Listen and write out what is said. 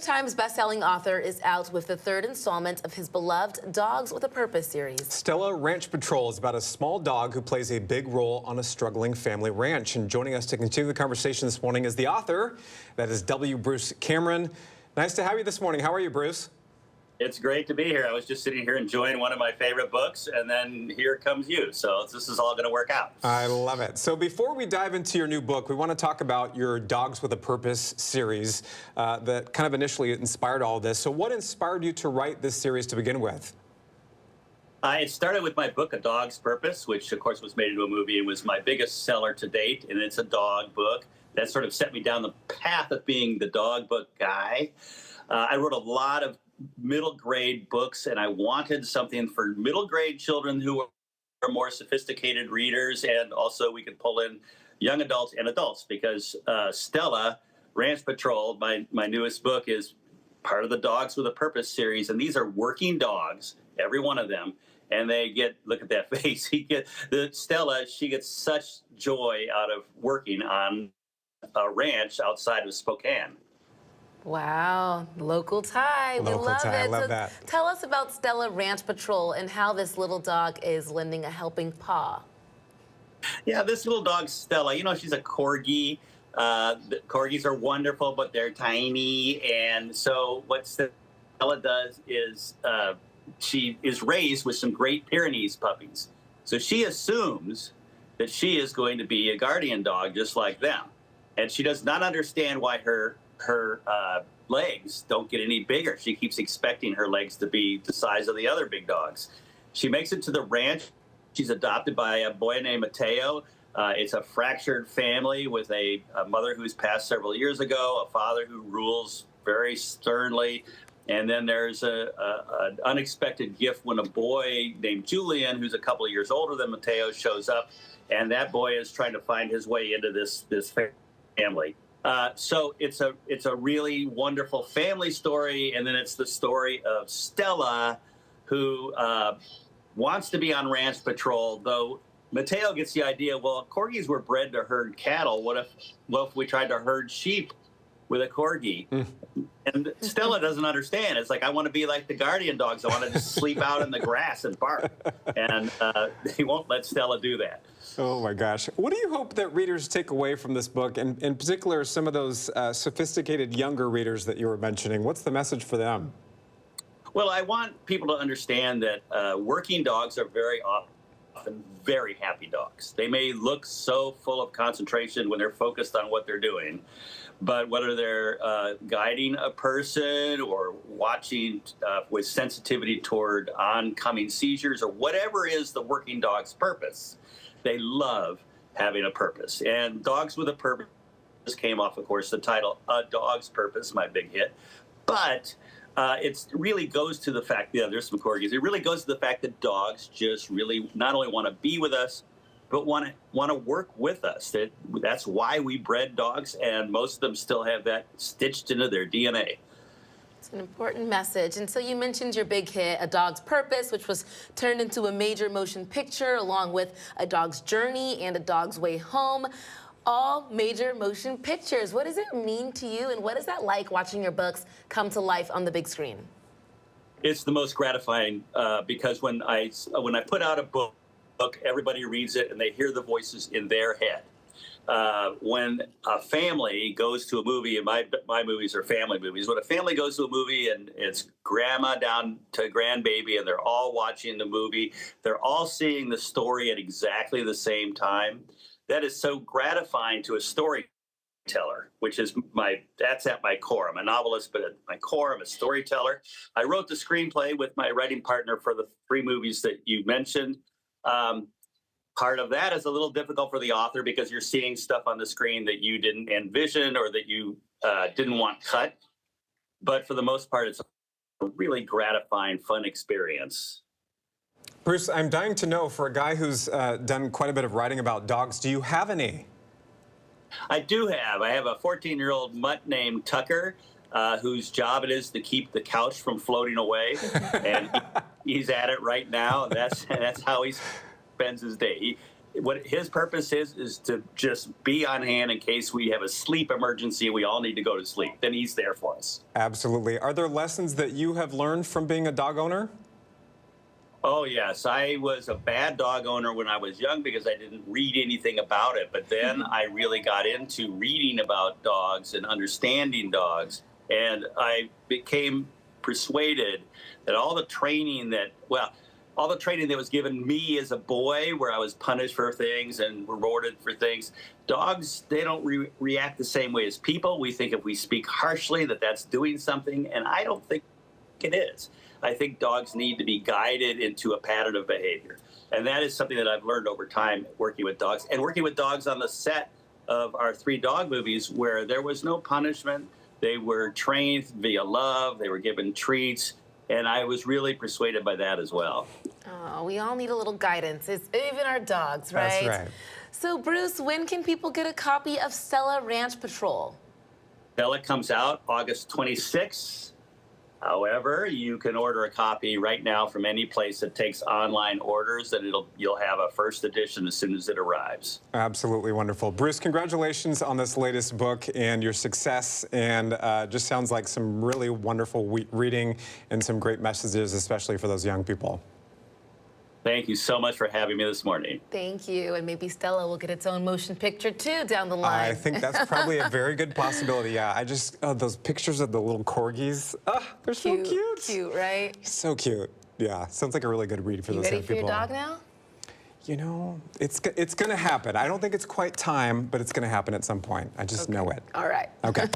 York Times bestselling author is out with the third installment of his beloved Dogs with a Purpose series. Stella Ranch Patrol is about a small dog who plays a big role on a struggling family ranch. And joining us to continue the conversation this morning is the author. That is W. Bruce Cameron. Nice to have you this morning. How are you, Bruce? It's great to be here. I was just sitting here enjoying one of my favorite books, and then here comes you. So this is all going to work out. I love it. So before we dive into your new book, we want to talk about your Dogs with a Purpose series that kind of initially inspired all of this. So what inspired you to write this series to begin with? It started with my book, A Dog's Purpose, which, of course, was made into a movie and was my biggest seller to date, and it's a dog book. That sort of set me down the path of being the dog book guy. I wrote a lot of middle grade books, and I wanted something for middle grade children who are more sophisticated readers, and also we could pull in young adults and adults because Stella Ranch Patrol, my newest book, is part of the Dogs with a Purpose series, and these are working dogs, every one of them, and they get, look at that face, Stella, she gets such joy out of working on a ranch outside of Spokane. Wow, local tie. We love it. I love that. Tell us about Stella Ranch Patrol and how this little dog is lending a helping paw. Yeah, this little dog, Stella, you know, she's a corgi. The corgis are wonderful, but they're tiny. And so what Stella does is she is raised with some Great Pyrenees puppies. So she assumes that she is going to be a guardian dog just like them. And she does not understand why her legs don't get any bigger. She keeps expecting her legs to be the size of the other big dogs. She makes it to the ranch. She's adopted by a boy named Mateo. It's a fractured family with a mother who's passed several years ago, a father who rules very sternly. And then there's an unexpected gift when a boy named Julian, who's a couple of years older than Mateo, shows up. And that boy is trying to find his way into this family. So it's a really wonderful family story, and then it's the story of Stella, who wants to be on ranch patrol, though Mateo gets the idea, well, corgis were bred to herd cattle. What if we tried to herd sheep with a corgi? And Stella doesn't understand. It's like, I want to be like the guardian dogs. I want to just sleep out in the grass and bark. And they won't let Stella do that. Oh, my gosh. What do you hope that readers take away from this book, and in particular, some of those sophisticated younger readers that you were mentioning? What's the message for them? Well, I want people to understand that working dogs are very often very happy dogs. They may look so full of concentration when they're focused on what they're doing, but whether they're guiding a person or watching with sensitivity toward oncoming seizures or whatever is the working dog's purpose, they love having a purpose. And Dogs with a Purpose came off, of course, the title, A Dog's Purpose, my big hit. But it really goes to the fact, yeah, there's some corgis. It really goes to the fact that dogs just really not only want to be with us, but want to work with us. That's why we bred dogs, and most of them still have that stitched into their DNA. It's an important message. And so you mentioned your big hit, A Dog's Purpose, which was turned into a major motion picture along with A Dog's Journey and A Dog's Way Home. All major motion pictures. What does it mean to you, and what is that like watching your books come to life on the big screen? It's the most gratifying because when I put out a book, everybody reads it and they hear the voices in their head. When a family goes to a movie, and my movies are family movies, when a family goes to a movie and it's grandma down to grandbaby and they're all watching the movie, they're all seeing the story at exactly the same time, that is so gratifying to a storyteller, which is that's at my core. I'm a novelist, but at my core, I'm a storyteller. I wrote the screenplay with my writing partner for the 3 movies that you mentioned. Part of that is a little difficult for the author because you're seeing stuff on the screen that you didn't envision or that you didn't want cut. But for the most part, it's a really gratifying, fun experience. Bruce, I'm dying to know, for a guy who's done quite a bit of writing about dogs, do you have any? I do have. I have a 14-year-old mutt named Tucker, whose job it is to keep the couch from floating away. And he's at it right now. That's how he spends his day. what his purpose is to just be on hand in case we have a sleep emergency and we all need to go to sleep. Then he's there for us. Absolutely. Are there lessons that you have learned from being a dog owner? Oh, yes. I was a bad dog owner when I was young because I didn't read anything about it. But then I really got into reading about dogs and understanding dogs. And I became persuaded that all the training that was given me as a boy, where I was punished for things and rewarded for things, dogs, they don't react the same way as people. We think if we speak harshly that's doing something, and I don't think it is. I think dogs need to be guided into a pattern of behavior. And that is something that I've learned over time working with dogs, and working with dogs on the set of our 3 dog movies where there was no punishment. They were trained via love. They were given treats. And I was really persuaded by that as well. Oh, we all need a little guidance. It's even our dogs, right? That's right. So, Bruce, when can people get a copy of Stella Ranch Patrol? Stella comes out August 26th. However, you can order a copy right now from any place that takes online orders, and you'll have a first edition as soon as it arrives. Absolutely wonderful. Bruce, congratulations on this latest book and your success, and just sounds like some really wonderful reading and some great messages, especially for those young people. Thank you so much for having me this morning. Thank you. And maybe Stella will get its own motion picture, too, down the line. I think that's probably a very good possibility. Yeah, I just, those pictures of the little corgis, they're so cute. Cute, right? So cute. Yeah, sounds like a really good read for those young people. You ready for your dog now? You know, it's going to happen. I don't think it's quite time, but it's going to happen at some point. I just know it. All right. Okay.